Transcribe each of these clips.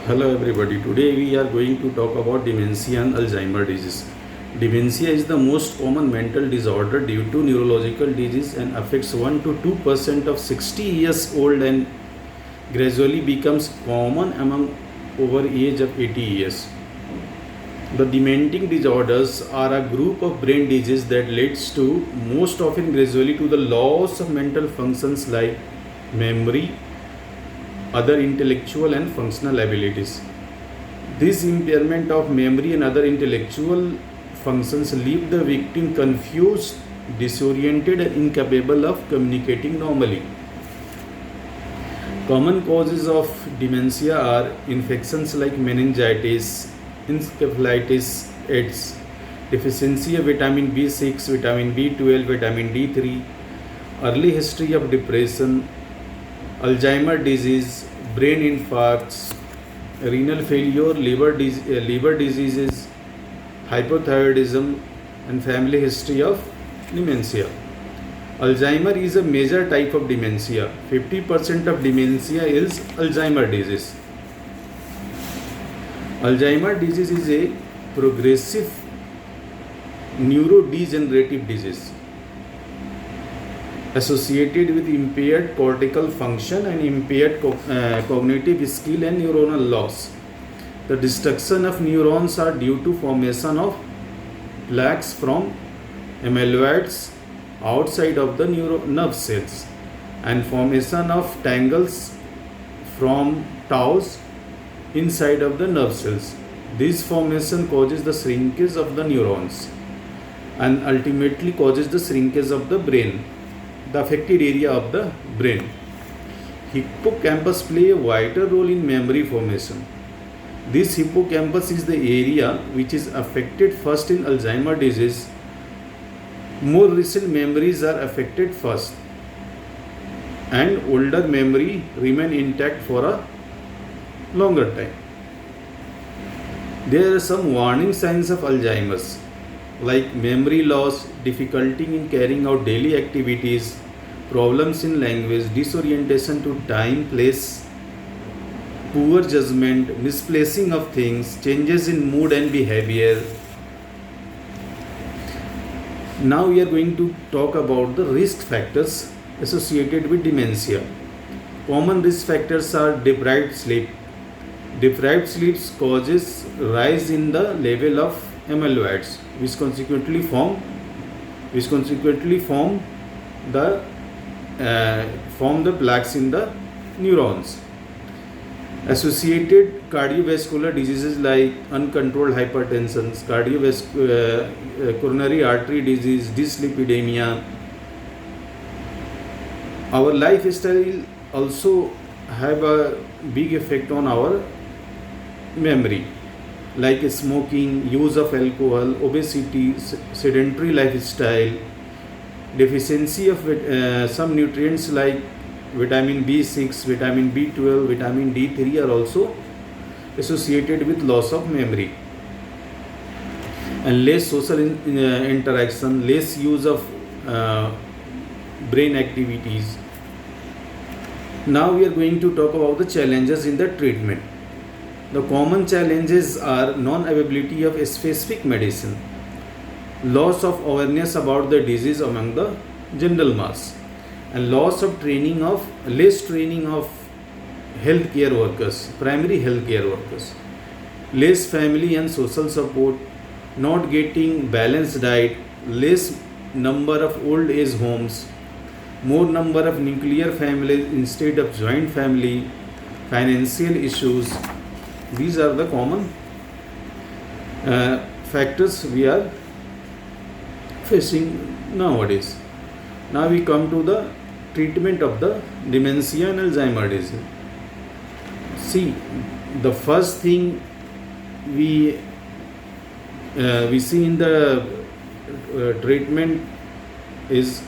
Hello everybody. Today we are going to talk about dementia and Alzheimer disease. Dementia is the most common mental disorder due to neurological disease and affects 1 to 2% of 60 years old and gradually becomes common among over age of 80 years. The dementing disorders are a group of brain disease that leads to most often gradually to the loss of mental functions like memory, other intellectual and functional abilities. This impairment of memory and other intellectual functions leave the victim confused, disoriented, and incapable of communicating normally. Common causes of dementia are infections like meningitis, encephalitis, AIDS, deficiency of vitamin B6, vitamin B12, vitamin D3, early history of depression, Alzheimer's disease, brain infarcts, renal failure, liver diseases, hypothyroidism, and family history of dementia. Alzheimer is a major type of dementia. 50% of dementia is Alzheimer disease. Alzheimer disease is a progressive neurodegenerative disease associated with impaired cortical function and impaired cognitive skill and neuronal loss. The destruction of neurons are due to formation of plaques from amyloids outside of the nerve cells and formation of tangles from taus inside of the nerve cells. This formation causes the shrinkage of the neurons and ultimately causes the shrinkage of the brain, the affected area of the brain. Hippocampus play a vital role in memory formation. This hippocampus is the area which is affected first in Alzheimer's disease. More recent memories are affected first and older memory remain intact for a longer time. There are some warning signs of Alzheimer's like memory loss, difficulty in carrying out daily activities, problems in language, disorientation to time, place, poor judgment, misplacing of things, changes in mood and behavior. Now we are going to talk about the risk factors associated with dementia. Common risk factors are deprived sleep. Deprived sleep causes rise in the level of amyloids, which consequently form the plaques in the neurons. Associated cardiovascular diseases like uncontrolled hypertension, coronary artery disease, dyslipidemia. Our lifestyle also have a big effect on our memory, like smoking, use of alcohol, obesity, sedentary lifestyle, deficiency of some nutrients like vitamin B6, vitamin B12, vitamin D3 are also associated with loss of memory. And less social interaction, less use of brain activities. Now we are going to talk about the challenges in the treatment. The common challenges are non-availability of a specific medicine, loss of awareness about the disease among the general mass, and less training of healthcare workers, primary healthcare workers, less family and social support, not getting balanced diet, less number of old age homes, more number of nuclear families instead of joint family, financial issues. These are the common factors we are facing nowadays. Now we come to the treatment of the dementia and Alzheimer's disease. See, the first thing we see in the treatment is,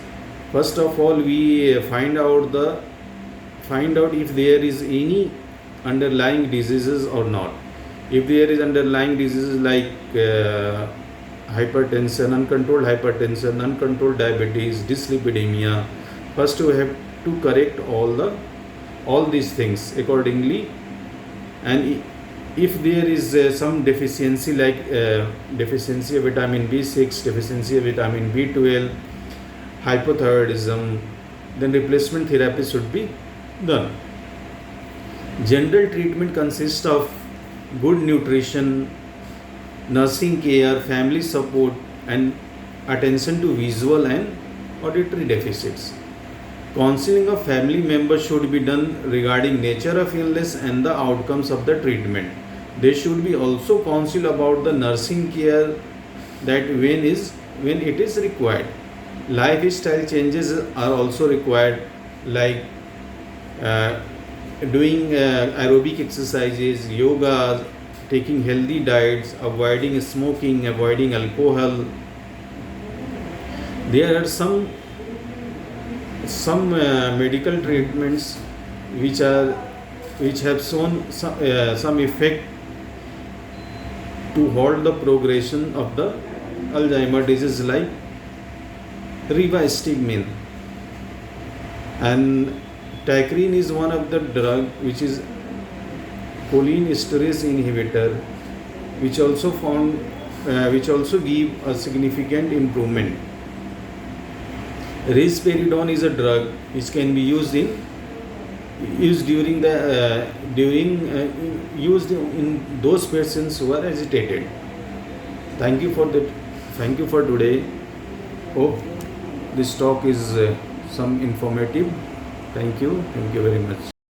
first of all, we find out if there is any underlying diseases or not. If there is underlying diseases like hypertension, uncontrolled diabetes, dyslipidemia, first we have to correct all these things accordingly, and if there is some deficiency like deficiency of vitamin B6, deficiency of vitamin B12, hypothyroidism, then replacement therapy should be done. General treatment consists of good nutrition, nursing care, family support, and attention to visual and auditory deficits. Counseling of family members should be done regarding nature of illness and the outcomes of the treatment. They should be also counsel about the nursing care that when it is required. Lifestyle changes are also required, like doing aerobic exercises, yoga, taking healthy diets, avoiding smoking, avoiding alcohol. There are some medical treatments which have shown some effect to halt the progression of the Alzheimer disease, like rivastigmine, and tacrine is one of the drug which is cholinesterase inhibitor, which also give a significant improvement. Risperidone is a drug which can be used in those persons who are agitated. Thank you for today. Hope this talk is some informative. Thank you very much.